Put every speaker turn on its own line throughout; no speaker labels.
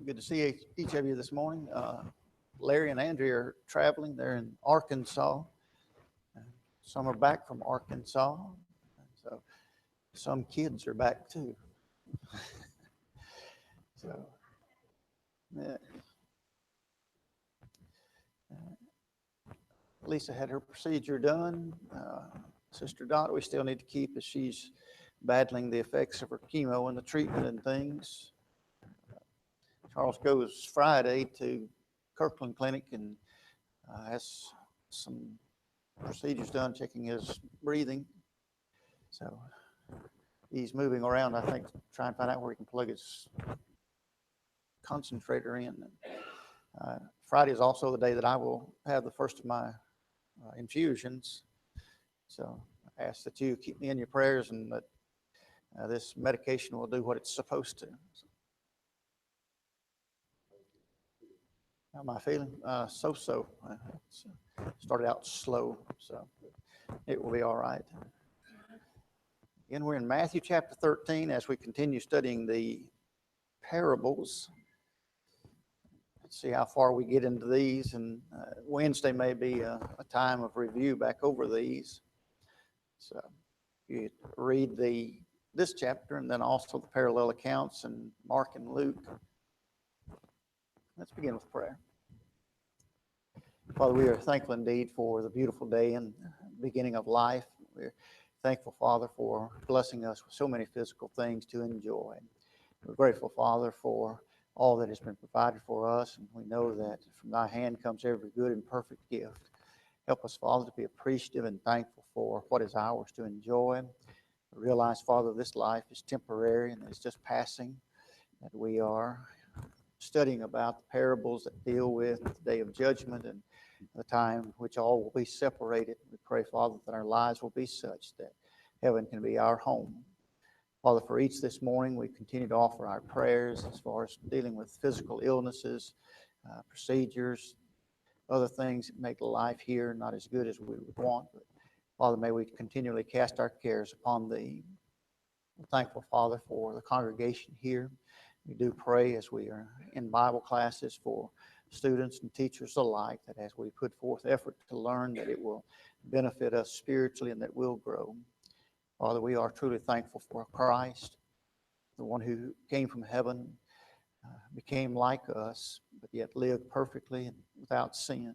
Good to see each of you this morning. Larry and Andrea are traveling. They're in Arkansas. Some are back from Arkansas. So some kids are back too. So, yeah. Lisa had her procedure done. Sister Dot, we still need to keep as she's battling the effects of her chemo and the treatment and things. Charles goes Friday to Kirkland Clinic and has some procedures done, checking his breathing. So he's moving around, I think, to try and find out where he can plug his concentrator in. Friday is also the day that I will have the first of my infusions. So I ask that you keep me in your prayers and that this medication will do what it's supposed to. How am I feeling? So-so. Started out slow, so it will be all right. Again, we're in Matthew chapter 13 as we continue studying the parables. Let's see how far we get into these, and Wednesday may be a time of review back over these. So you read this chapter and then also the parallel accounts in Mark and Luke. Let's begin with prayer. Father, we are thankful indeed for the beautiful day and beginning of life. We're thankful, Father, for blessing us with so many physical things to enjoy. We're grateful, Father, for all that has been provided for us, and we know that from thy hand comes every good and perfect gift. Help us, Father, to be appreciative and thankful for what is ours to enjoy. We realize, Father, this life is temporary and it's just passing, that we are studying about the parables that deal with the day of judgment and the time in which all will be separated. We pray, Father, that our lives will be such that heaven can be our home. Father, for each this morning, we continue to offer our prayers as far as dealing with physical illnesses, procedures, other things that make life here not as good as we would want. But Father, may we continually cast our cares upon thee. We're thankful, Father, for the congregation here. We do pray as we are in Bible classes for students and teachers alike, that as we put forth effort to learn, that it will benefit us spiritually and that we'll grow. Father, we are truly thankful for Christ, the one who came from heaven, became like us, but yet lived perfectly and without sin.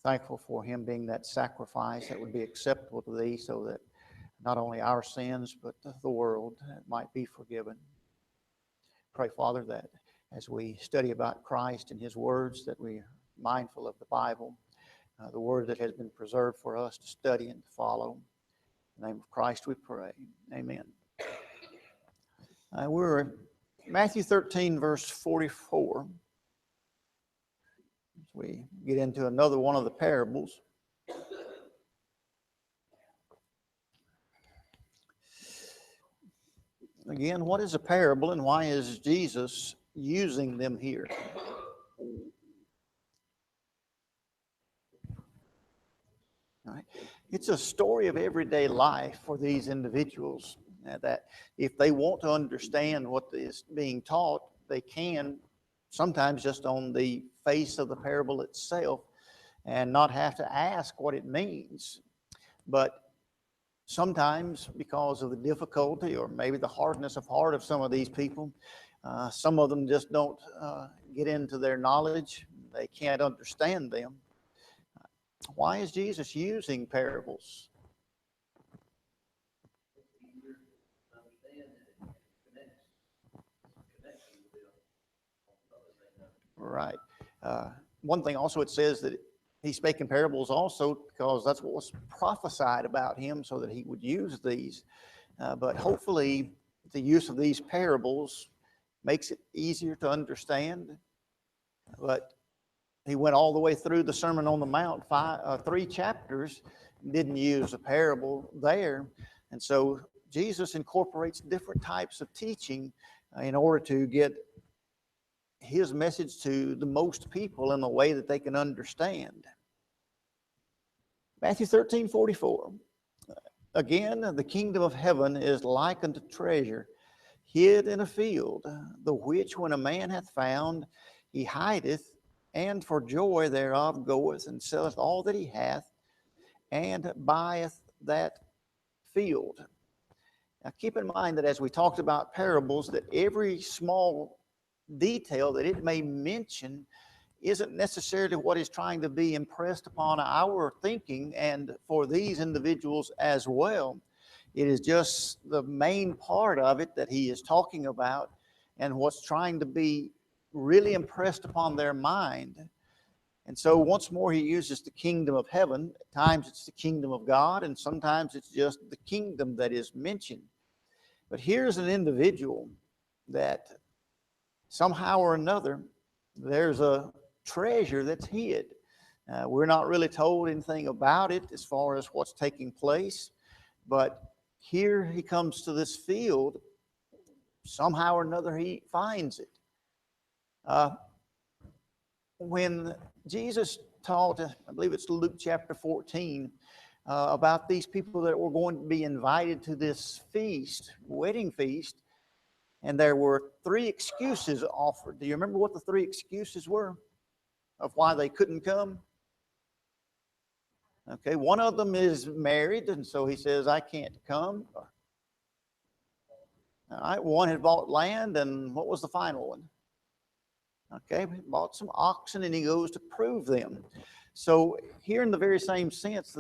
Thankful for him being that sacrifice that would be acceptable to thee, so that not only our sins, but the world might be forgiven. Pray, Father, that as we study about Christ and his words, that we are mindful of the Bible, the word that has been preserved for us to study and to follow. In the name of Christ we pray. Amen. We're in Matthew 13, verse 44. As we get into another one of the parables. Again, what is a parable and why is Jesus using them here? All right. It's a story of everyday life for these individuals, that if they want to understand what is being taught, they can, sometimes just on the face of the parable itself, and not have to ask what it means. But sometimes, because of the difficulty or maybe the hardness of heart of some of these people, some of them just don't get into their knowledge. They can't understand them. Why is Jesus using parables? Right. One thing also, it says that he spake in parables also because that's what was prophesied about him, so that he would use these. But hopefully the use of these parables makes it easier to understand. But he went all the way through the Sermon on the Mount, 3 chapters, didn't use a parable there. And so Jesus incorporates different types of teaching in order to get his message to the most people in a way that they can understand. Matthew 13:44. Again, the kingdom of heaven is like unto treasure hid in a field, the which when a man hath found, he hideth, and for joy thereof goeth and selleth all that he hath, and buyeth that field. Now keep in mind that as we talked about parables, that every small detail that it may mention isn't necessarily what is trying to be impressed upon our thinking and for these individuals as well. It is just the main part of it that he is talking about and what's trying to be really impressed upon their mind. And so once more he uses the kingdom of heaven. At times it's the kingdom of God, and sometimes it's just the kingdom that is mentioned. But here's an individual that somehow or another there's a treasure that's hid. We're not really told anything about it as far as what's taking place, but here he comes to this field. Somehow or another he finds it. When Jesus taught, I believe it's Luke chapter 14, about these people that were going to be invited to this feast, wedding feast, and there were three excuses offered. Do you remember what the three excuses were of why they couldn't come? Okay, one of them is married, and so he says, I can't come. All right, one had bought land, and what was the final one? Okay, he bought some oxen, and he goes to prove them. So here in the very same sense,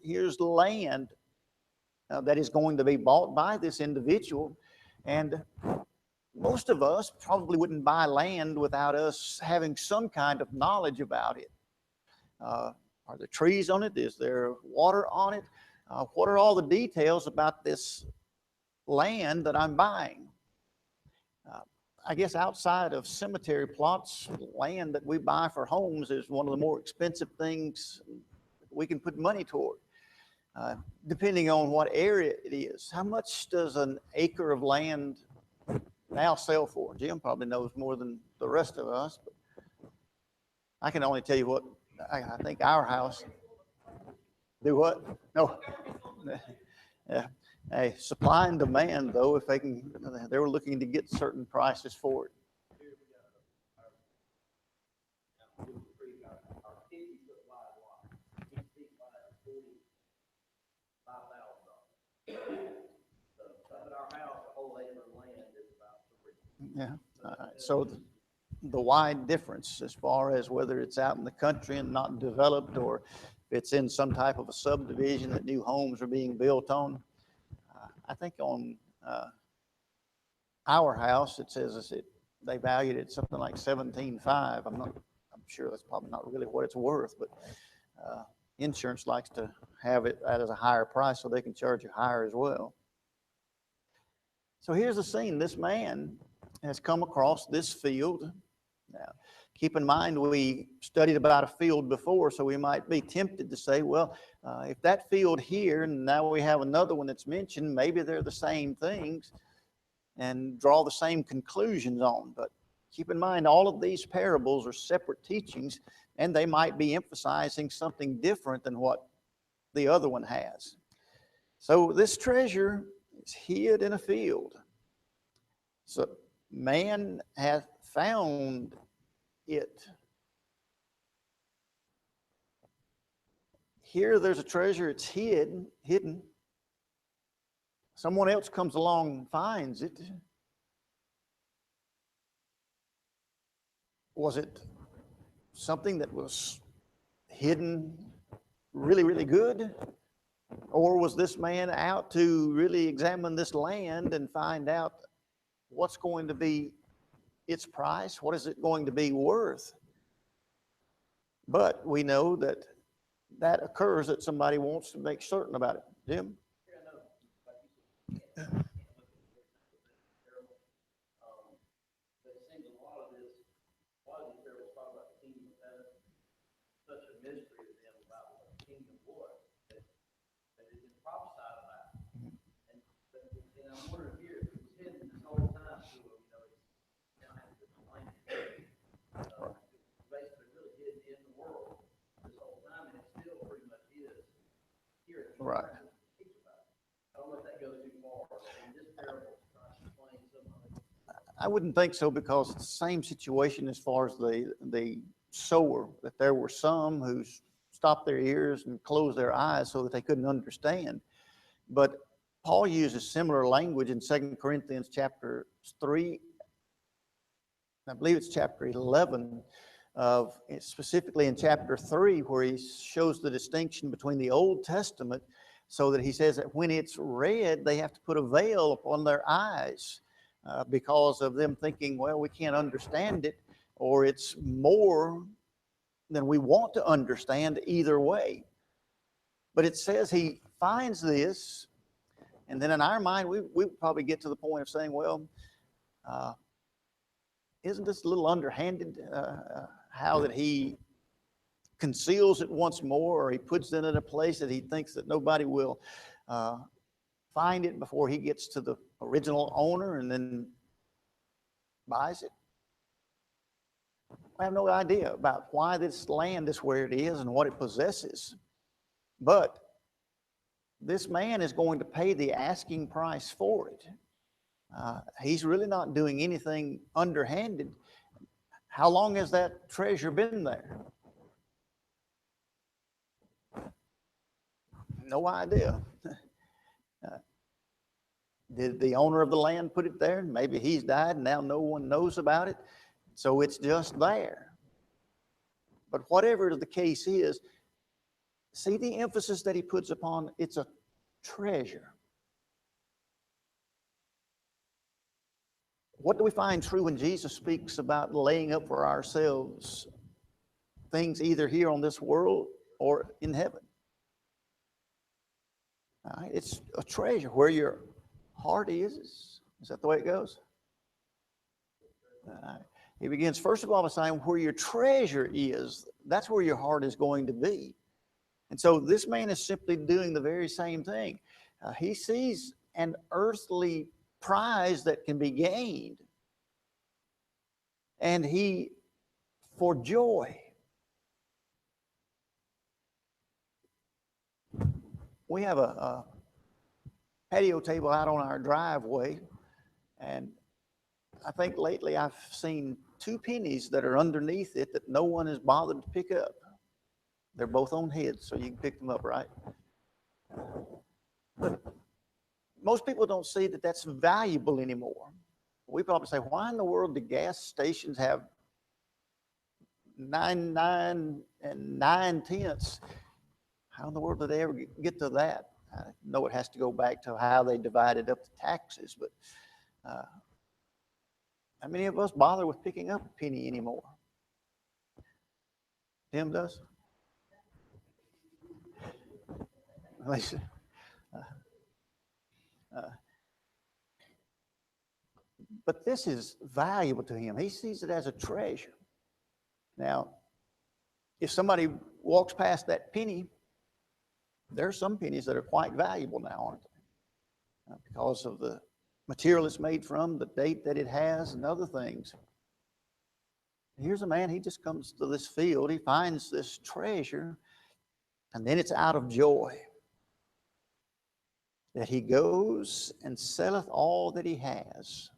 here's land that is going to be bought by this individual, and most of us probably wouldn't buy land without us having some kind of knowledge about it. Are there trees on it? Is there water on it? What are all the details about this land that I'm buying? I guess outside of cemetery plots, land that we buy for homes is one of the more expensive things we can put money toward, depending on what area it is. How much does an acre of land now sell for? Jim probably knows more than the rest of us, but I can only tell you what I think our house. Do what? No. Yeah. Hey, supply and demand, though, if they were looking to get certain prices for it. Yeah. So the wide difference as far as whether it's out in the country and not developed or if it's in some type of a subdivision that new homes are being built on. I think on our house, it says they valued it something like 17.5. I'm sure that's probably not really what it's worth, but insurance likes to have it at a higher price so they can charge you higher as well. So here's the scene. This man has come across this field. Now, keep in mind, we studied about a field before, so we might be tempted to say, well, if that field here, and now we have another one that's mentioned, maybe they're the same things, and draw the same conclusions on. But keep in mind, all of these parables are separate teachings, and they might be emphasizing something different than what the other one has. So this treasure is hid in a field. So man hath found it. Here there's a treasure, it's hidden. Someone else comes along and finds it. Was it something that was hidden really, really good? Or was this man out to really examine this land and find out what's going to be its price? What is it going to be worth? But we know that occurs that somebody wants to make certain about it. Jim? Right. I wouldn't think so, because it's the same situation as far as the sower, that there were some who stopped their ears and closed their eyes so that they couldn't understand. But Paul uses similar language in 2 Corinthians chapter 3. I believe it's chapter 11, specifically in chapter 3, where he shows the distinction between the Old Testament, so that he says that when it's read, they have to put a veil upon their eyes because of them thinking, well, we can't understand it, or it's more than we want to understand either way. But it says he finds this, and then in our mind, we probably get to the point of saying, well, isn't this a little underhanded, how that he conceals it once more, or he puts it in a place that he thinks that nobody will find it before he gets to the original owner and then buys it? I have no idea about why this land is where it is and what it possesses. But this man is going to pay the asking price for it. He's really not doing anything underhanded. How long has that treasure been there? No idea. Did the owner of the land put it there? Maybe he's died and now no one knows about it, so it's just there. But whatever the case is, see the emphasis that he puts upon it's a treasure. What do we find true when Jesus speaks about laying up for ourselves things either here on this world or in heaven? It's a treasure. Where your heart is that the way it goes? He begins, first of all, by saying where your treasure is, that's where your heart is going to be. And so this man is simply doing the very same thing. He sees an earthly prize that can be gained, and he, for joy, we have a patio table out on our driveway, and I think lately I've seen 2 pennies that are underneath it that no one has bothered to pick up. They're both on heads, so you can pick them up, right? But most people don't see that that's valuable anymore. We probably say, why in the world do gas stations have 99 9/10? How in the world did they ever get to that? I know it has to go back to how they divided up the taxes, but how many of us bother with picking up a penny anymore? Tim does? But this is valuable to him. He sees it as a treasure. Now, if somebody walks past that penny, there are some pennies that are quite valuable now, aren't they? Because of the material it's made from, the date that it has, and other things. Here's a man, he just comes to this field, he finds this treasure, and then it's out of joy that he goes and selleth all that he has.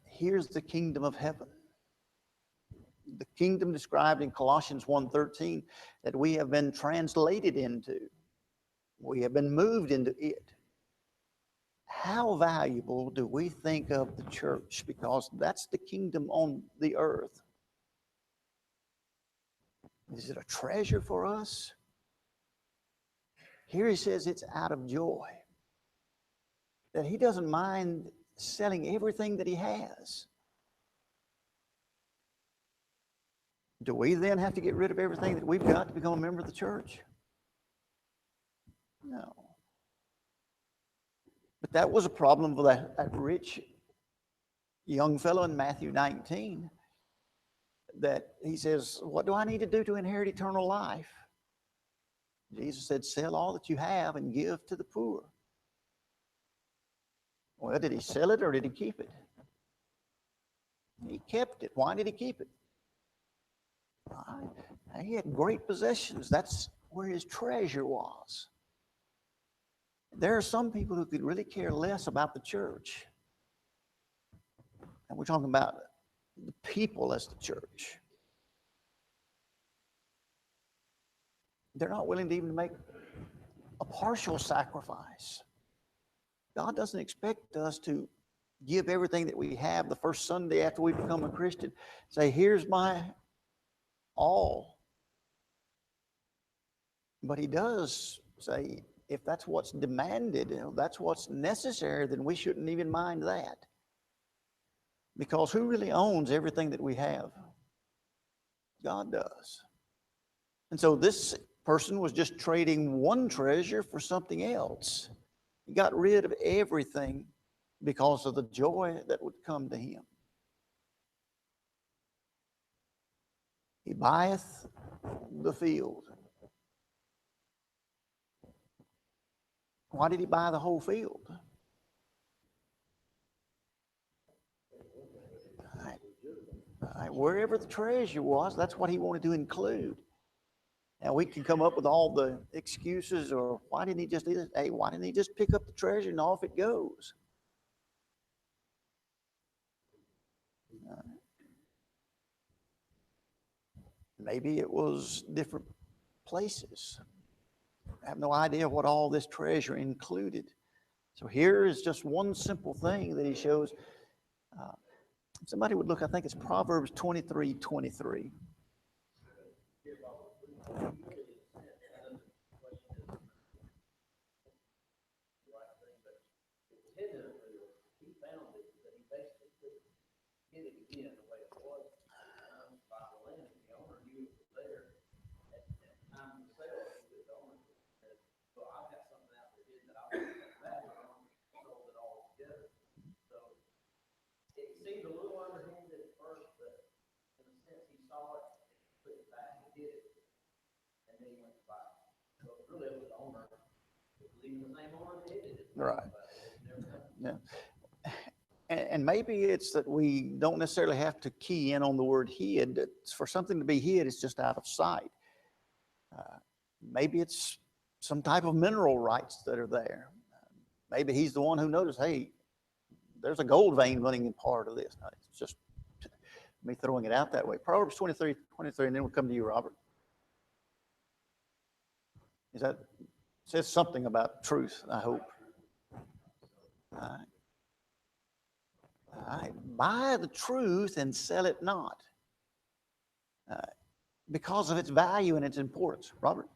Here's the kingdom of heaven. The kingdom described in Colossians 1:13 that we have been translated into. We have been moved into it. How valuable do we think of the church? Because that's the kingdom on the earth. Is it a treasure for us? Here he says it's out of joy. That he doesn't mind selling everything that he has. Do we then have to get rid of everything that we've got to become a member of the church? No. But that was a problem for that rich young fellow in Matthew 19, that he says, what do I need to do to inherit eternal life? Jesus said, sell all that you have and give to the poor. Well, did he sell it or did he keep it? He kept it. Why did he keep it? He had great possessions. That's where his treasure was. there are some people who could really care less about the church. And we're talking about the people as the church. They're not willing to even make a partial sacrifice. God doesn't expect us to give everything that we have the first Sunday after we become a Christian. Say, here's my all. But He does say, if that's what's demanded, that's what's necessary, then we shouldn't even mind that. Because who really owns everything that we have? God does. And so this person was just trading one treasure for something else. He got rid of everything because of the joy that would come to him. He buyeth the field. Why did he buy the whole field? Wherever the treasure was, that's what he wanted to include. Now we can come up with all the excuses, or why didn't he just do this? Hey, why didn't he just pick up the treasure and off it goes? Maybe it was different places. I have no idea what all this treasure included. So here is just one simple thing that he shows. Somebody would look, I think it's Proverbs 23:23. Right. Yeah. And maybe it's that we don't necessarily have to key in on the word hid. For something to be hid, it's just out of sight. Maybe it's some type of mineral rights that are there. Maybe he's the one who noticed, hey, there's a gold vein running in part of this. It's just me throwing it out that way. Proverbs 23:23, and then we'll come to you, Robert. Is that says something about truth, I hope. All right. All right. Buy the truth and sell it not, because of its value and its importance. Robert?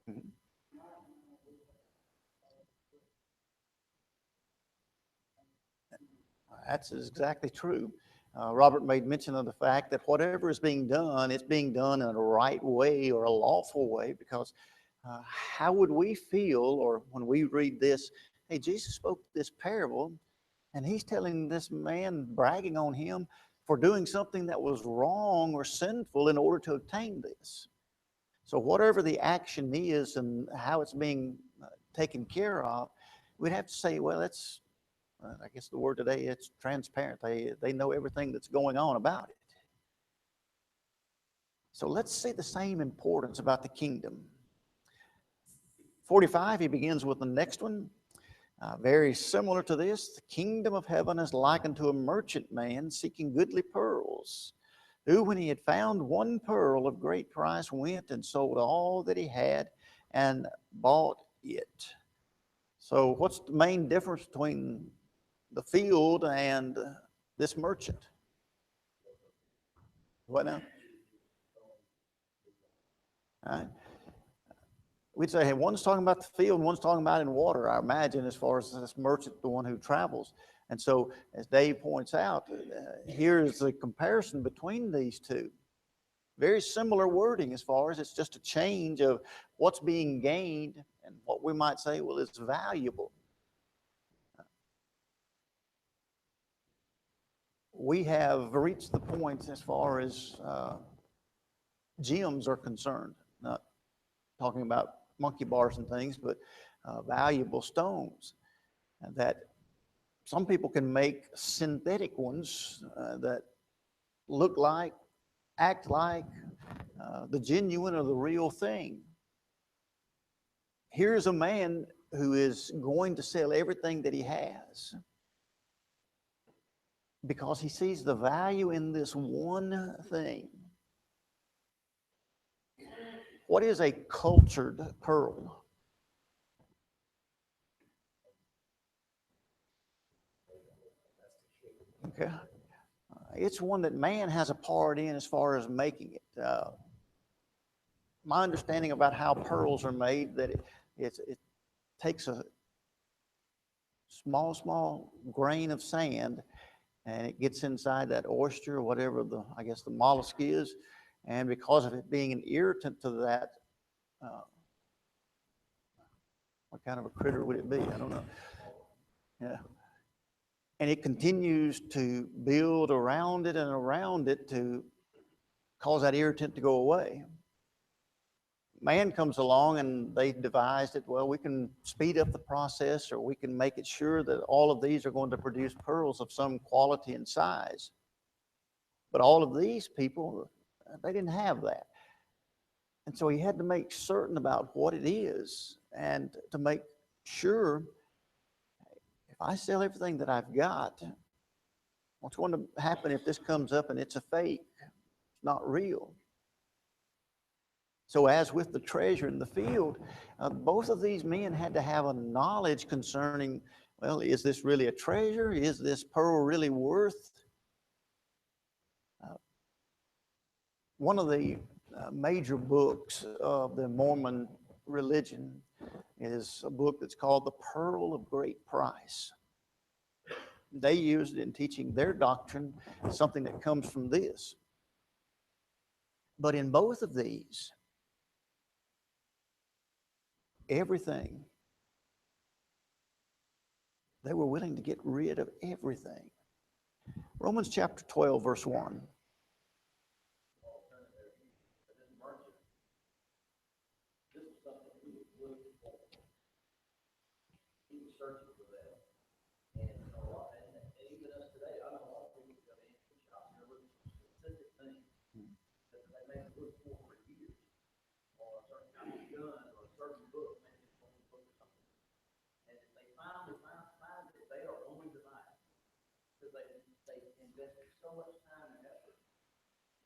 Mm-hmm. That's exactly true. Robert made mention of the fact that whatever is being done, it's being done in a right way or a lawful way, because how would we feel, or when we read this, hey, Jesus spoke this parable, and he's telling this man, bragging on him for doing something that was wrong or sinful in order to obtain this. So whatever the action is and how it's being taken care of, we'd have to say, well, that's, I guess the word today, it's transparent. They know everything that's going on about it. So let's see the same importance about the kingdom. 45, he begins with the next one. Very similar to this, the kingdom of heaven is likened to a merchant man seeking goodly pearls, who, when he had found one pearl of great price, went and sold all that he had and bought it. So what's the main difference between the field and this merchant? What now? All right. We'd say, hey, one's talking about the field, and one's talking about in water, I imagine, as far as this merchant, the one who travels. And so, as Dave points out, here's the comparison between these two. Very similar wording as far as it's just a change of what's being gained and what we might say, well, it's valuable. We have reached the point as far as gems are concerned, not talking about monkey bars and things, but valuable stones that some people can make synthetic ones that look like, act like, the genuine or the real thing. Here's a man who is going to sell everything that he has because he sees the value in this one thing. What is a cultured pearl? Okay. It's one that man has a part in as far as making it. My understanding about how pearls are made, that it takes a small grain of sand, and it gets inside that oyster or whatever I guess the mollusk is, and because of it being an irritant to that, what kind of a critter would it be? I don't know. Yeah. And it continues to build around it and around it to cause that irritant to go away. Man comes along and they devised it, well, we can speed up the process, or we can make it sure that all of these are going to produce pearls of some quality and size. But all of these people, they didn't have that. And so he had to make certain about what it is, and to make sure, if I sell everything that I've got, what's going to happen if this comes up and it's a fake, it's not real? So as with the treasure in the field, both of these men had to have a knowledge concerning, well, is this really a treasure? Is this pearl really worth? One of the major books of the Mormon religion is a book that's called The Pearl of Great Price. They used it in teaching their doctrine, something that comes from this. But in both of these, everything, they were willing to get rid of everything. Romans chapter 12, verse 1.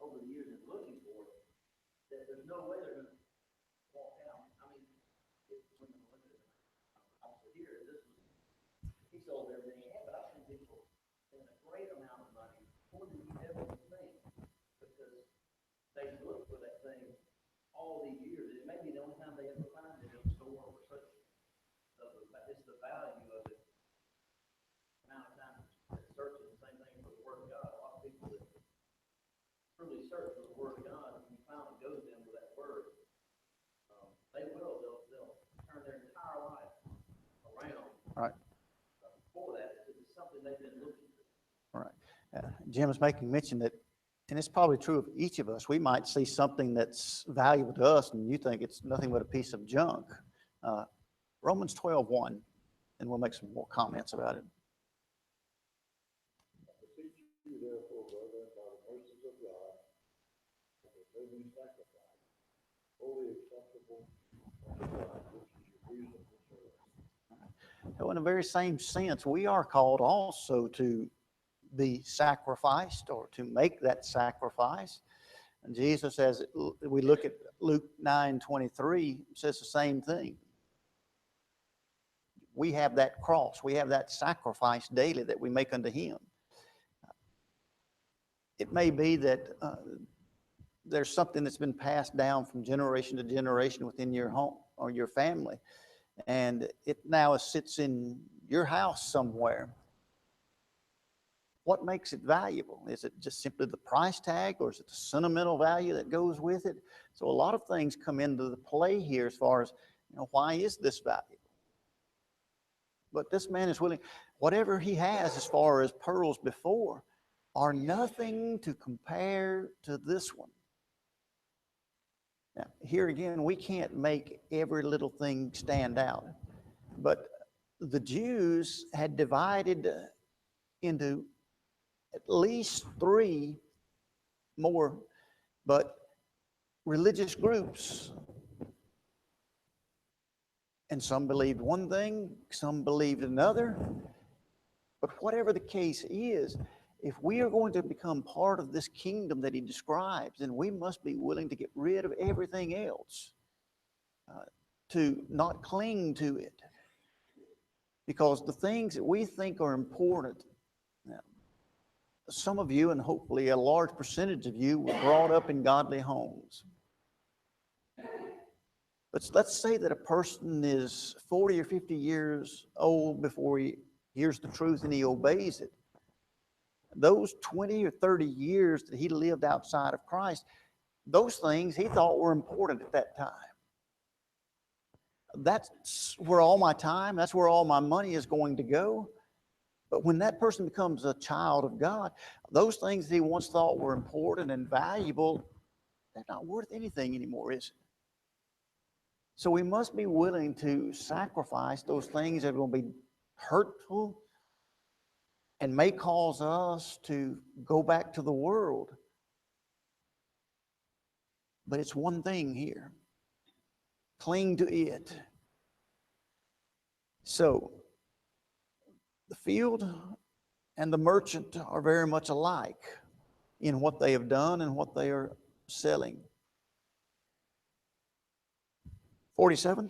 Over the years of looking for it, that there's no way they're going to walk out. I mean, it's when you look at it, obviously here, this was, he sold everything he had, but I've seen people spend a great amount of money, more than you ever think, because they look for that thing all these years. It may be the only time they ever find it in a store or such. It's the value of it. Amount of time searching, the same thing for the Word of God. A lot of people that truly search for the Word of God, and you finally go to them with that Word, they'll turn their entire life around. Right. For that, it's something they've been looking for. Right. Jim is making mention that, and it's probably true of each of us, we might see something that's valuable to us, and you think it's nothing but a piece of junk. Romans 12:1, and we'll make some more comments about it. So in the very same sense, we are called also to be sacrificed, or to make that sacrifice. And Jesus, as we look at Luke 9:23, says the same thing. We have that cross, we have that sacrifice daily that we make unto Him. It may be that there's something that's been passed down from generation to generation within your home or your family, and it now sits in your house somewhere. What makes it valuable? Is it just simply the price tag, or is it the sentimental value that goes with it? So a lot of things come into the play here as far as, why is this valuable? But this man is willing, whatever he has as far as pearls before are nothing to compare to this one. Now, here again, we can't make every little thing stand out. But the Jews had divided into at least three more, but religious groups. And some believed one thing, some believed another. But whatever the case is, if we are going to become part of this kingdom that he describes, then we must be willing to get rid of everything else, to not cling to it. Because the things that we think are important, some of you, and hopefully a large percentage of you, were brought up in godly homes. But let's say that a person is 40 or 50 years old before he hears the truth and he obeys it. Those 20 or 30 years that he lived outside of Christ, those things he thought were important at that time. That's where all my time, that's where all my money is going to go. But when that person becomes a child of God, those things that he once thought were important and valuable, they're not worth anything anymore, is it? So we must be willing to sacrifice those things that will be hurtful and may cause us to go back to the world. But it's one thing here. Cling to it. So, the field and the merchant are very much alike in what they have done and what they are selling. 47.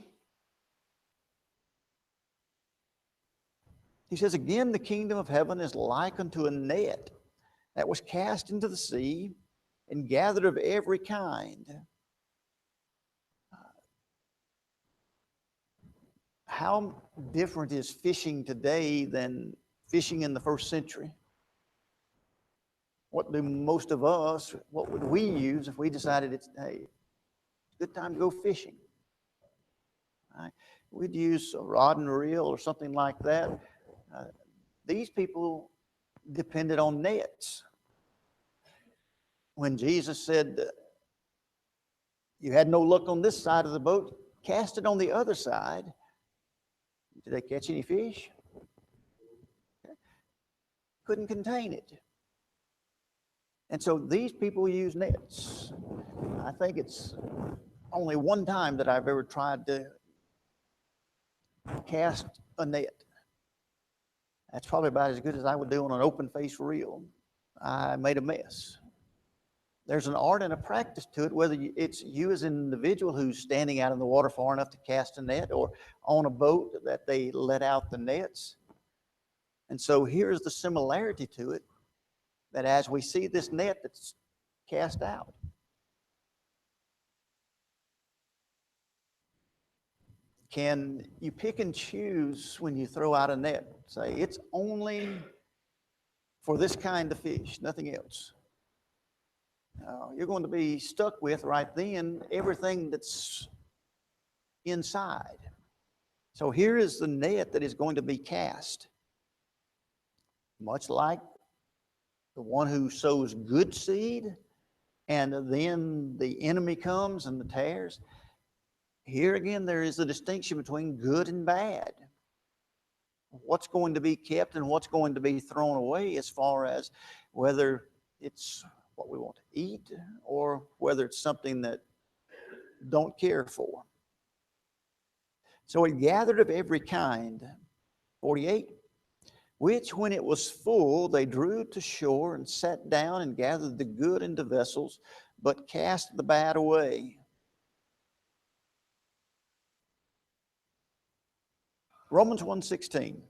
He says, again, the kingdom of heaven is like unto a net that was cast into the sea and gathered of every kind. How different is fishing today than fishing in the first century? What do most of us, what would we use if we decided it's, hey, it's a good time to go fishing? Right? We'd use a rod and reel or something like that. These people depended on nets. When Jesus said, you had no luck on this side of the boat, cast it on the other side. Did they catch any fish? Couldn't contain it. And so these people use nets. I think it's only one time that I've ever tried to cast a net. That's probably about as good as I would do on an open face reel. I made a mess. There's an art and a practice to it, whether it's you as an individual who's standing out in the water far enough to cast a net, or on a boat that they let out the nets. And so here's the similarity to it, that as we see this net that's cast out, can you pick and choose when you throw out a net? Say, it's only for this kind of fish, nothing else. You're going to be stuck with right then everything that's inside. So here is the net that is going to be cast. Much like the one who sows good seed and then the enemy comes and the tares. Here again, there is a distinction between good and bad. What's going to be kept and what's going to be thrown away, as far as whether it's what we want to eat or whether it's something that don't care for. So it gathered of every kind. 48. Which when it was full, they drew to shore and sat down and gathered the good into vessels, but cast the bad away. Romans 1:16.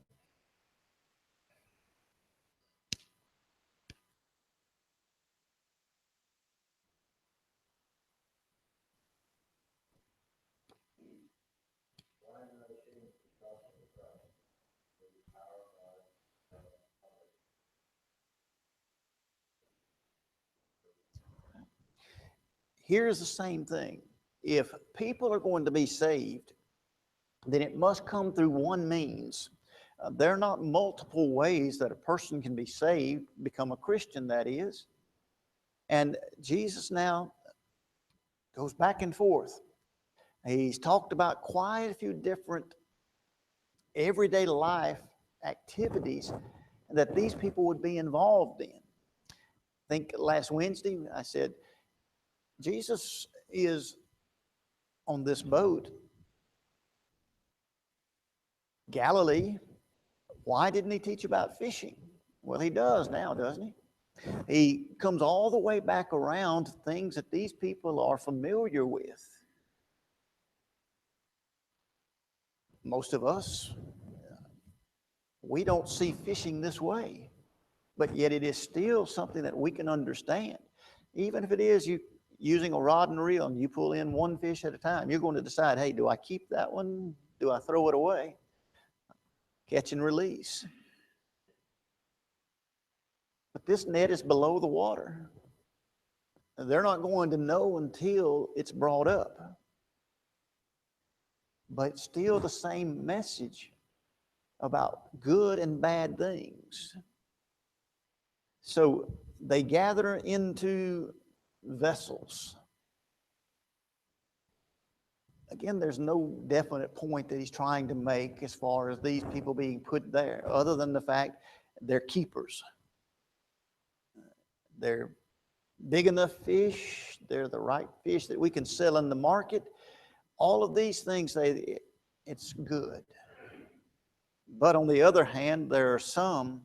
Here's the same thing. If people are going to be saved, then it must come through one means. There are not multiple ways that a person can be saved, become a Christian, that is. And Jesus now goes back and forth. He's talked about quite a few different everyday life activities that these people would be involved in. I think last Wednesday I said, Jesus is on this boat, Galilee. Why didn't he teach about fishing? Well, he does now, doesn't he? He comes all the way back around to things that these people are familiar with. Most of us, we don't see fishing this way, but yet it is still something that we can understand. Even if it is you using a rod and reel and you pull in one fish at a time, you're going to decide, hey, do I keep that one? Do I throw it away? Catch and release. But this net is below the water. They're not going to know until it's brought up. But still the same message about good and bad things. So they gather into vessels. Again, there's no definite point that he's trying to make as far as these people being put there, other than the fact they're keepers. They're big enough fish. They're the right fish that we can sell in the market. All of these things, it's good. But on the other hand, there are some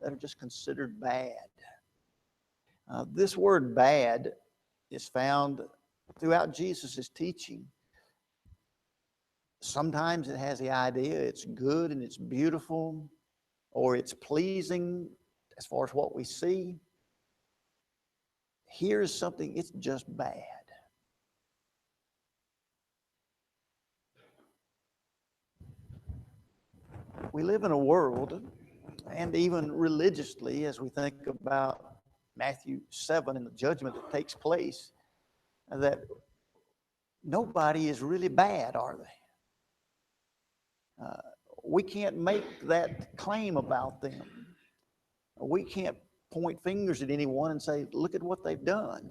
that are just considered bad. This word bad is found throughout Jesus' teaching. Sometimes it has the idea it's good and it's beautiful, or it's pleasing as far as what we see. Here's something, it's just bad. We live in a world, and even religiously, as we think about Matthew 7 and the judgment that takes place, that nobody is really bad, are they? We can't make that claim about them. We can't point fingers at anyone and say, look at what they've done.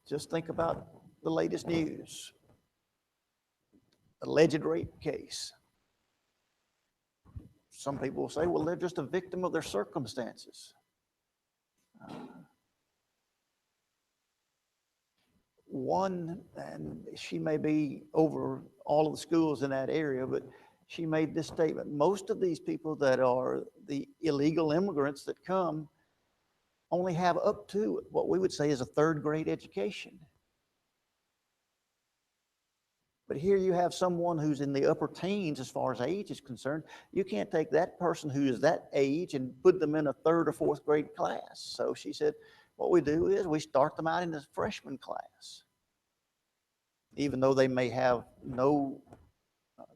Just think about the latest news. Alleged rape case. Some people will say, well, they're just a victim of their circumstances. One, and she may be over all of the schools in that area, but she made this statement. Most of these people that are the illegal immigrants that come only have up to what we would say is a third-grade education. But here you have someone who's in the upper teens as far as age is concerned. You can't take that person who is that age and put them in a third or fourth grade class. So she said, what we do is we start them out in the freshman class. Even though they may have no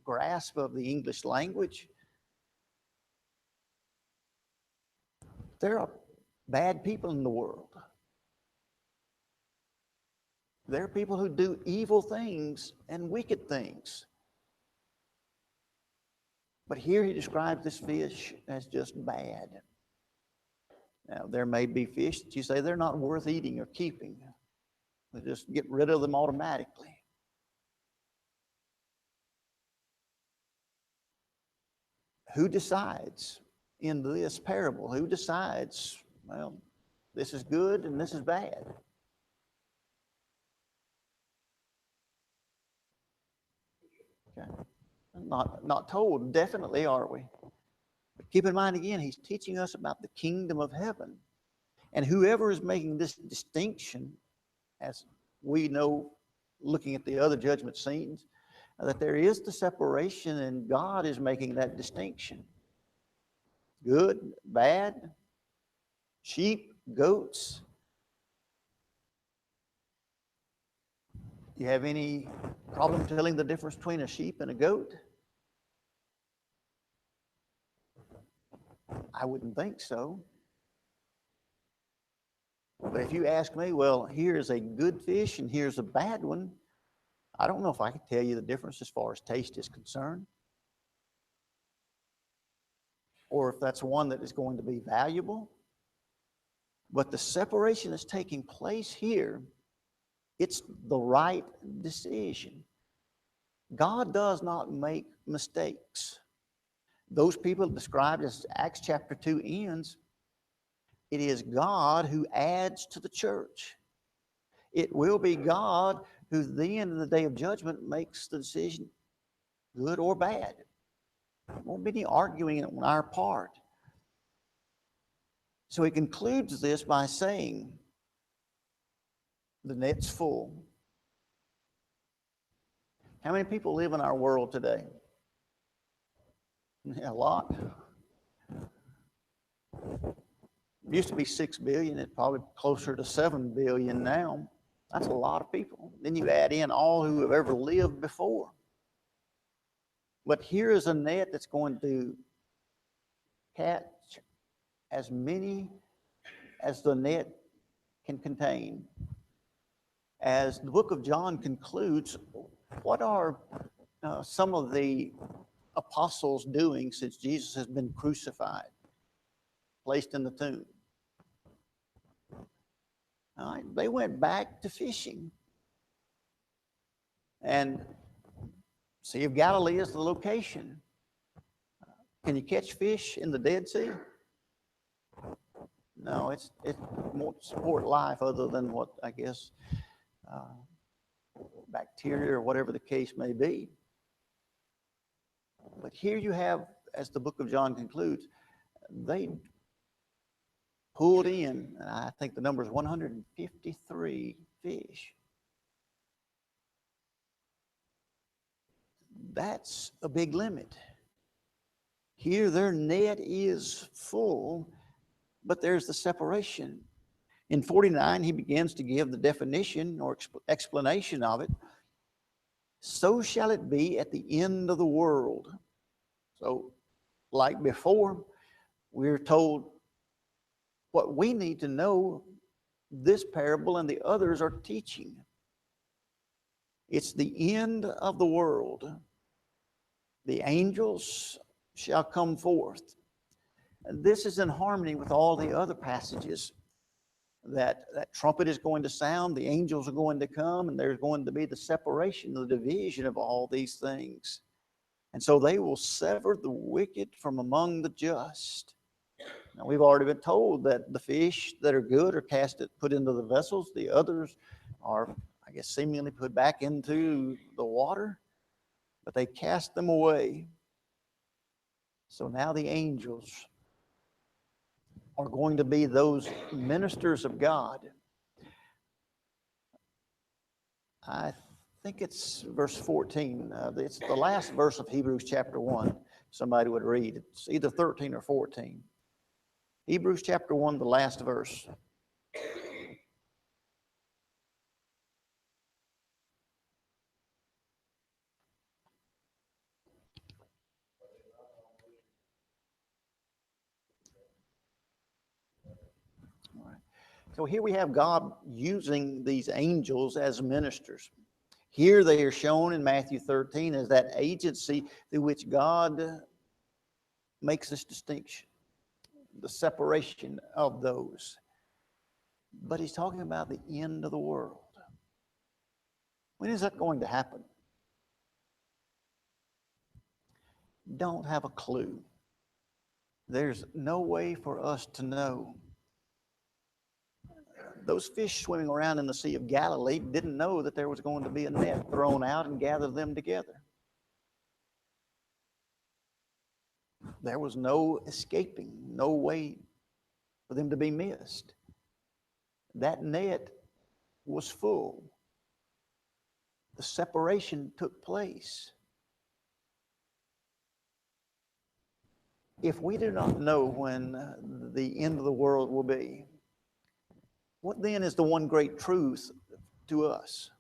grasp of the English language, there are bad people in the world. There are people who do evil things and wicked things. But here he describes this fish as just bad. Now, there may be fish that you say they're not worth eating or keeping. They just get rid of them automatically. Who decides in this parable? Who decides, well, this is good and this is bad? Okay. Not told, definitely, are we? But keep in mind again, he's teaching us about the kingdom of heaven. And whoever is making this distinction, as we know, looking at the other judgment scenes, that there is the separation and God is making that distinction. Good, bad, sheep, goats. You have any problem telling the difference between a sheep and a goat? I wouldn't think so. But if you ask me, well, here's a good fish and here's a bad one, I don't know if I can tell you the difference as far as taste is concerned. Or if that's one that is going to be valuable. But the separation that's taking place here, it's the right decision. God does not make mistakes. Those people described as Acts chapter 2 ends, It is God who adds to the church. It will be God who, at the end of the day of judgment, makes the decision, good or bad. There won't be any arguing on our part. So he concludes this by saying, the net's full. How many people live in our world today? A lot. It used to be 6 billion. It's probably closer to 7 billion now. That's a lot of people. Then you add in all who have ever lived before. But here is a net that's going to catch as many as the net can contain. As the book of John concludes, what are some of the apostles doing since Jesus has been crucified, placed in the tomb? All right, they went back to fishing. And Sea of Galilee is the location. Can you catch fish in the Dead Sea? No, it won't support life other than what, I guess, bacteria or whatever the case may be. But here you have, as the book of John concludes, they pulled in, I think the number is 153 fish. That's a big limit. Here their net is full, but there's the separation. In 49, he begins to give the definition or explanation of it. So shall it be at the end of the world. So, like before, we're told what we need to know this parable and the others are teaching. It's the end of the world. The angels shall come forth. And this is in harmony with all the other passages that trumpet is going to sound, the angels are going to come, and there's going to be the separation, the division of all these things. And so they will sever the wicked from among the just. Now, we've already been told that the fish that are good are put into the vessels. The others are, I guess, seemingly put back into the water, but they cast them away. So now the angels are going to be those ministers of God. I think it's verse 14. It's the last verse of Hebrews chapter 1. Somebody would read. It's either 13 or 14. Hebrews chapter 1, the last verse. All right. So here we have God using these angels as ministers. Here they are shown in Matthew 13 as that agency through which God makes this distinction, the separation of those. But he's talking about the end of the world. When is that going to happen? Don't have a clue. There's no way for us to know. Those fish swimming around in the Sea of Galilee didn't know that there was going to be a net thrown out and gather them together. There was no escaping, no way for them to be missed. That net was full. The separation took place. If we do not know when the end of the world will be, what then is the one great truth to us?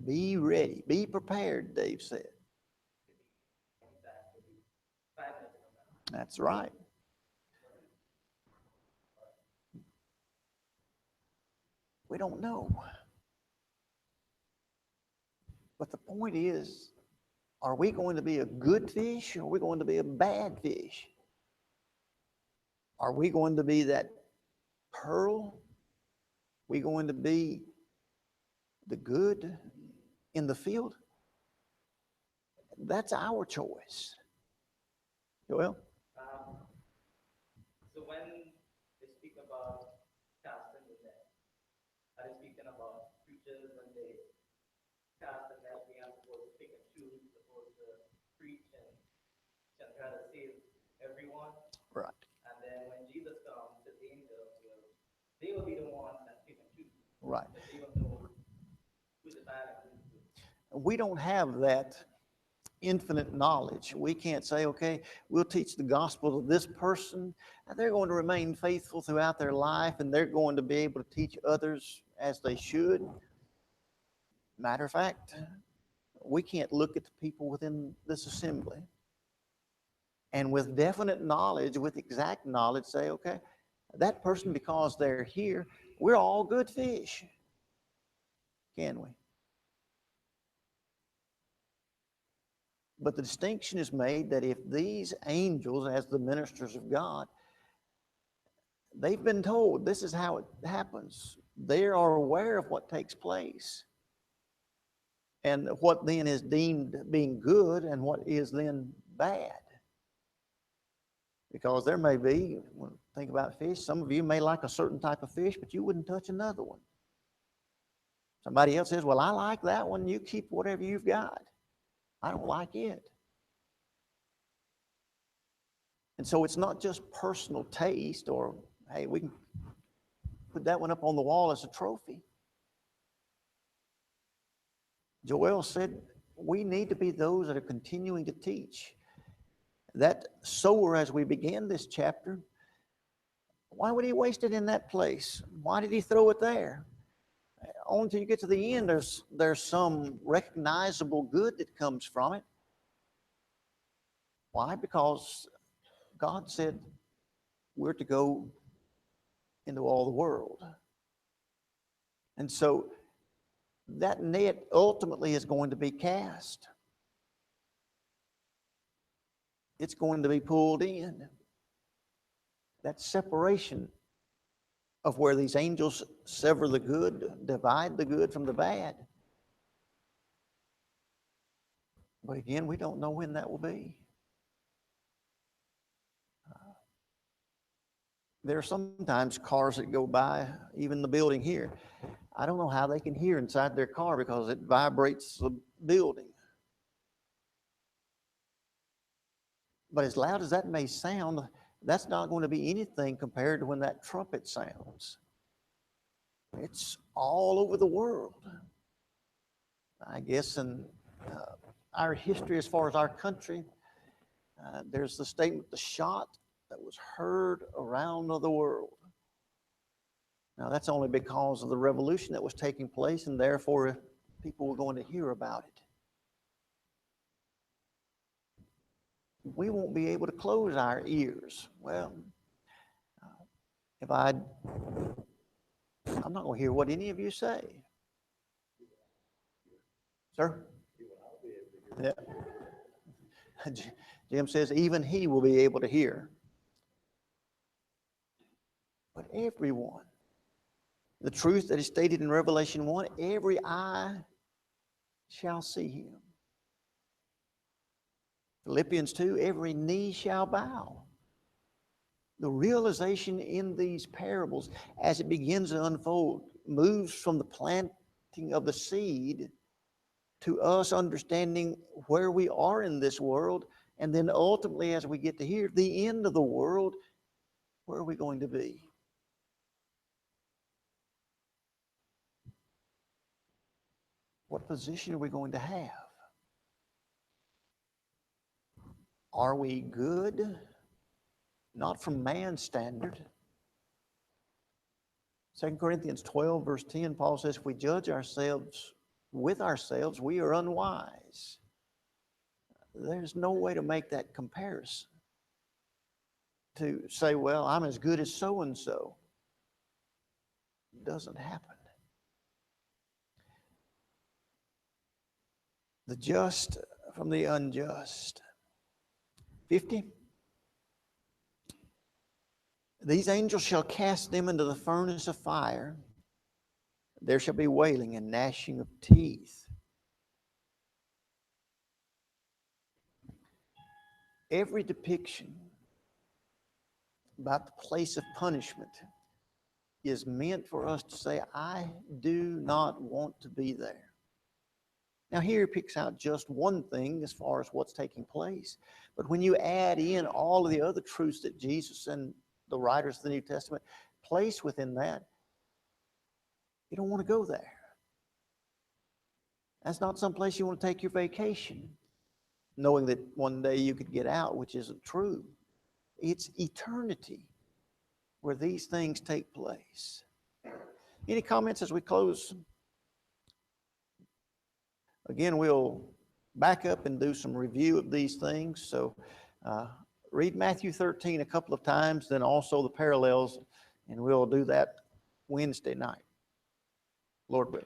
Be ready. Be prepared, Dave said. That's right. We don't know. But the point is, are we going to be a good fish or are we going to be a bad fish? Are we going to be that pearl? Are we going to be the good in the field? That's our choice. Joel?
when they speak about casting the net, are they speaking about preachers when they cast the net, we are supposed to pick and choose, supposed to preach and try to save everyone?
Right.
And then when Jesus comes, the angels will, they will be the ones that pick and choose,
Right.
because they will know who's the bad and who's the good.
We don't have that infinite knowledge. We can't say, okay, we'll teach the gospel to this person, and they're going to remain faithful throughout their life, and they're going to be able to teach others as they should. Matter of fact, we can't look at the people within this assembly and with definite knowledge, with exact knowledge, say, okay, that person, because they're here, we're all good fish. Can we? But the distinction is made that if these angels, as the ministers of God, they've been told this is how it happens. They are aware of what takes place and what then is deemed being good and what is then bad. Because there may be, think about fish, some of you may like a certain type of fish, but you wouldn't touch another one. Somebody else says, well, I like that one. You keep whatever you've got. I don't like it. And so it's not just personal taste or, hey, we can put that one up on the wall as a trophy. Joel said, we need to be those that are continuing to teach. That sower, as we began this chapter, why would he waste it in that place? Why did he throw it there? Only until you get to the end, there's some recognizable good that comes from it. Why? Because God said we're to go into all the world. And so that net ultimately is going to be cast. It's going to be pulled in. That separation of where these angels sever the good, divide the good from the bad. But again, we don't know when that will be. There are sometimes cars that go by, even the building here. I don't know how they can hear inside their car because it vibrates the building. But as loud as that may sound, that's not going to be anything compared to when that trumpet sounds. It's all over the world. I guess in our history, as far as our country, there's the statement, the shot that was heard around the world. Now, that's only because of the revolution that was taking place, and therefore people were going to hear about it. We won't be able to close our ears. Well, if I'm not going to hear what any of you say. Sir? Yeah. Jim says even he will be able to hear. But everyone, the truth that is stated in Revelation 1, every eye shall see him. Philippians 2, every knee shall bow. The realization in these parables, as it begins to unfold, moves from the planting of the seed to us understanding where we are in this world, and then ultimately, as we get to here, the end of the world, where are we going to be? What position are we going to have? Are we good? Not from man's standard. 2 Corinthians 12, verse 10, Paul says, if we judge ourselves with ourselves, we are unwise. There's no way to make that comparison. To say, well, I'm as good as so-and-so. It doesn't happen. The just from the unjust. 50. These angels shall cast them into the furnace of fire. There shall be wailing and gnashing of teeth. Every depiction about the place of punishment is meant for us to say, I do not want to be there. Now, here he picks out just one thing as far as what's taking place. But when you add in all of the other truths that Jesus and the writers of the New Testament place within that, you don't want to go there. That's not some place you want to take your vacation, knowing that one day you could get out, which isn't true. It's eternity where these things take place. Any comments as we close? Again, we'll back up and do some review of these things. So read Matthew 13 a couple of times, then also the parallels, and we'll do that Wednesday night, Lord willing.